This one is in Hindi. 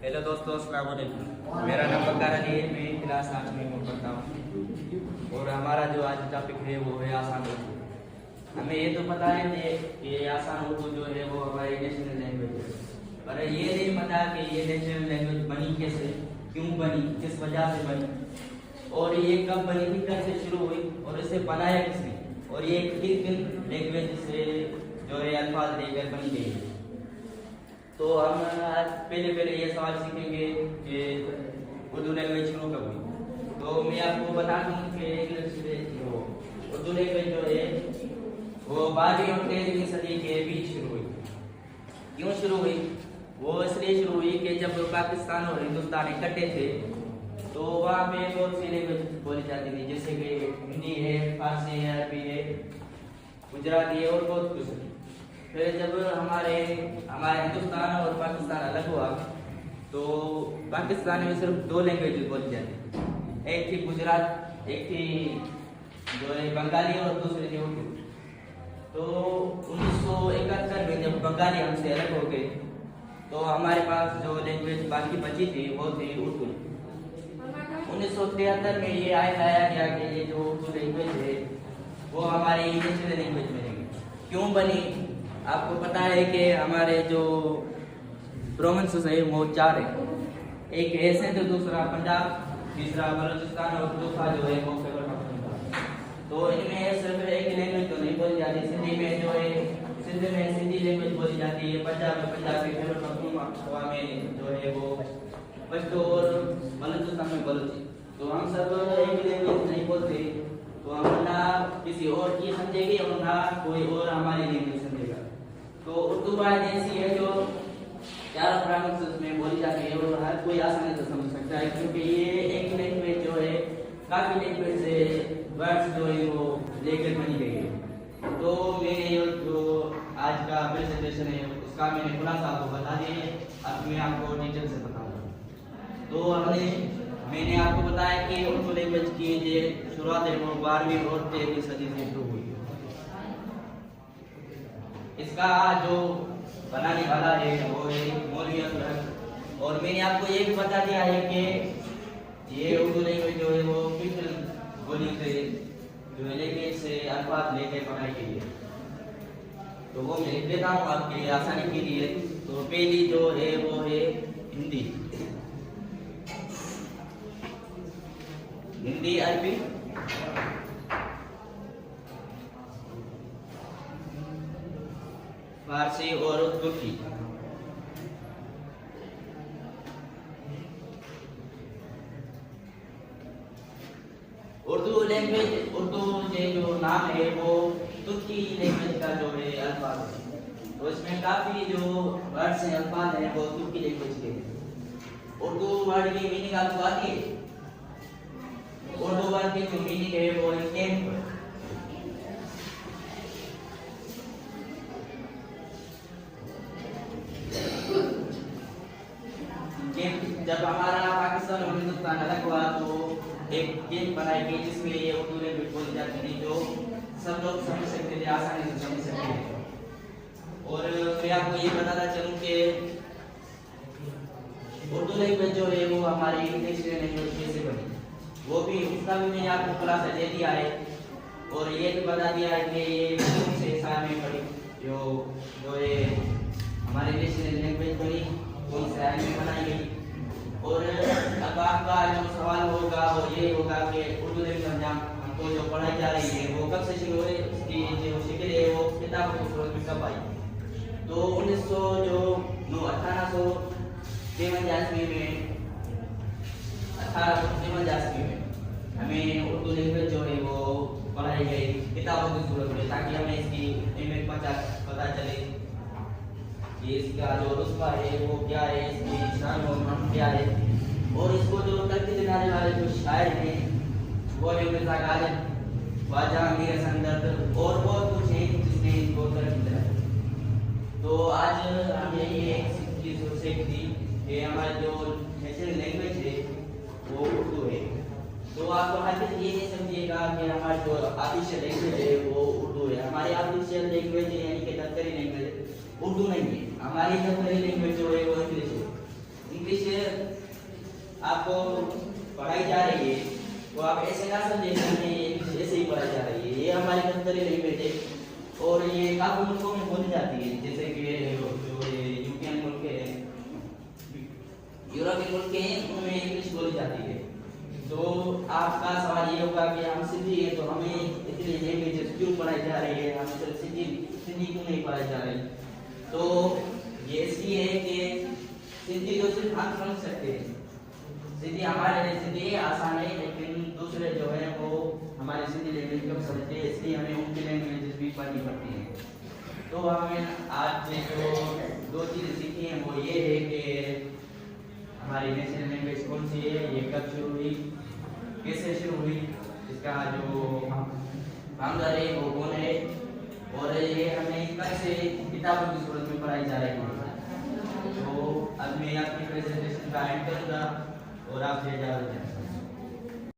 हेलो दोस्तों, अस्सलाम वालेकुम। मेरा नाम बकार अली है। मैं क्लास 8 में पढ़ता हूँ और हमारा जो आज टॉपिक है वो है आसान उर्दू। हमें ये तो पता है कि ये आसान उर्दू जो है वो हमारी नेशनल लैंग्वेज है, पर ये नहीं पता कि ये नेशनल लैंग्वेज बनी कैसे, क्यों बनी, किस वजह से बनी और ये कब बनी थी, कैसे शुरू हुई और इसे बनाया किसने और ये किन किन लैंग्वेज से जो है अल्फाज लेकर बनी गई है। तो हम आज पहले ये सवाल सीखेंगे कि उर्दू लैंग्वेज शुरू कब हुई। तो मैं आपको बता दूं कि उर्दू लैंग्वेज जो है वो 12वीं और 13वीं सदी के बीच शुरू हुई। क्यों शुरू हुई? वो इसलिए शुरू हुई कि जब पाकिस्तान और हिंदुस्तान इकट्ठे थे तो वहाँ पे बहुत सी लैंग्वेज बोली जाती थी, जैसे कि हिंदी है, फारसी है, अरबी है, गुजराती है और बहुत कुछ है। फिर जब हमारे हिंदुस्तान और पाकिस्तान अलग हुआ तो पाकिस्तान में सिर्फ 2 लैंग्वेज बोली जाती थी, एक थी गुजरात, एक थी जो है बंगाली और दूसरी थी उर्दू। तो 1971 में जब बंगाली हमसे अलग हो गए तो हमारे पास जो लैंग्वेज बाकी बची थी वो थी उर्दू। 1973 में ये आया गया कि ये जो उर्दू लैंग्वेज है वो हमारी नेशनल लैंग्वेज बनेगी। क्यों बनी? आपको पता है कि हमारे जो प्रोविंसेस है वो 4 है, एक है सिंध, दूसरा पंजाब, तीसरा बलूचिस्तान और चौथा जो है वो खैबर पख्तूनख्वा। तो इनमें सिर्फ एक लैंग्वेज तो नहीं बोली जाती। सिंधी में जो है सिंध में सिंधी लैंग्वेज बोली जाती है, पंजाब में पंजाबी, खैबर पख्तूनख्वा में जो है वो पश्तो और बलूचिस्तान में बलूची। तो हम सब एक लैंग्वेज नहीं बोलते तो हम ना किसी और की समझेंगे और ना कोई और हमारी लैंग्वेज समझेगा। तो उर्दू वाहिद ऐसी है जो 4 प्रोविंसेस में बोली जाती है और हर कोई आसानी से समझ सकता है, क्योंकि ये एक लैंग्वेज जो है काफ़ी लैंग्वेज से वर्ड्स जो है वो लेकर बनी गई है। तो मैंने जो आज का प्रेजेंटेशन है उसका मैंने खुलासा आपको बता दिया है, अब मैं आपको डिटेल से बताऊंगा। तो मैंने आपको बताया कि उर्दू लैंग्वेज की जो शुरुआत है वो 12वीं और 13वीं सदी से शुरू हुई। इसका जो बनाने वाला है वो है मौलवी असगर, और मैंने आपको ये भी बता दिया है कि ये उर्दू लैंग्वेज जो है वो किस बोली से जो लैंग्वेज से अल्फाज लेकर बनाई गई है। तो वो मैं लिख देता हूँ आपके लिए आसानी के लिए। तो पहली जो है वो है हिंदी, अरबी, फारसी और तुर्की। उर्दू लैंग्वेज, उर्दू के जो नाम है वो तुर्की लैंग्वेज का जो है अल्फाज है, तो इसमें काफी जो वर्ड्स हैं, अल्फाज हैं वो तुर्की लैंग्वेज के हैं। उर्दू वर्ड की मीनिंग आपको आती है? उर्दू वर्ड की जो मीनिंग है वो है कैंप। जब हमारा पाकिस्तान और हिंदुस्तान अलग हुआ तो एक गेम बनाई गई जिसमें ये उर्दू लैंग्वेज बोली जाती थी, जो सब लोग समझ सकते थे, आसानी से समझ सकते थे। और मैं आपको ये बताना चलूँ कि उर्दू लैंग्वेज जो है वो हमारी नेशनल लैंग्वेज कैसे बनी, वो भी उसका भी मैंने आपको खुलासा दे दिया है और ये भी बता दिया है कि ये कौन से साल में बनी, जो ये हमारी नेशनल लैंग्वेज बनी, कौन से साल में बनाई गई। और अब आपका जो सवाल होगा वो ये होगा कि उर्दू लैंग्वेज हमको जो पढ़ाई जा रही है वो कब से शुरू हुई, उसकी जो शिकल है वो किताबों की सूरत में कब आई। तो 1853 में हमें उर्दू लैंग्वेज जो है वो पढ़ाई गई किताबों की सूरत में, ताकि हमें इसकी अहमियत पता चले कि इसका जो रुतबा है वो क्या है, इसकी शान और मान क्या है। और इसको जो तरक्की दिलाने वाले जो शायर हैं वो है मिर्ज़ा गालिब, ख्वाजा मीर हसन दर्द और बहुत कुछ है जिसने इसको तरक्की दिलाई। तो आज हम यही एक चीज़ सीख थी कि हमारी जो नेशनल लैंग्वेज है वो उर्दू है। तो आप हर किसी ये नहीं समझिएगा कि हमारी जो ऑफिशियल लैंग्वेज है वो उर्दू है। हमारी ऑफिशियल लैंग्वेज है यानी कि दफ्तरी लैंग्वेज उर्दू नहीं है। हमारी दफ्तरी लैंग्वेज जो है वो इंग्लिश है। इंग्लिश आपको पढ़ाई जा रही है वो आप ऐसे ना समझे कि हमें ऐसे ही पढ़ाई जा रही है। ये हमारी कल्चरल लैंग्वेज है और ये काफी मुल्कों में बोली जाती है, जैसे कि जो ये यूरोपियन मुल्क है, यूरोपियन मुल्क हैं उनमें इंग्लिश बोली जाती है। तो आपका सवाल ये होगा कि हम सिंधी हैं तो हमें इतनी लैंग्वेजेस क्यों पढ़ाई जा रही है, हम सिर्फ सिंधी सिंधी क्यों नहीं पढ़ाई जा रही। तो ये इसलिए है कि सिंधी तो सिर्फ हम समझ सकते हैं, सिंधी हमारे लिए सिंधी आसान है, लेकिन दूसरे जो है वो हमारे सिंधी लैंग्वेज को समझते हैं, इसलिए हमें उनकी लैंग्वेजेस भी पढ़नी पड़ती है। तो हमें आज जो दो चीज़ें सीखी हैं वो ये है कि हमारी नेशनल लैंग्वेज कौन सी है, ये कब शुरू हुई, कैसे शुरू हुई, इसका जो फाउंडर है वो कौन है, और ये हमें कैसे किताबों की सूरत में पढ़ाई जा रही है। तो अब मैं आपकी प्रेजेंटेशन का एंड करूँगा और आपसे इजाज़त चाहता हूँ।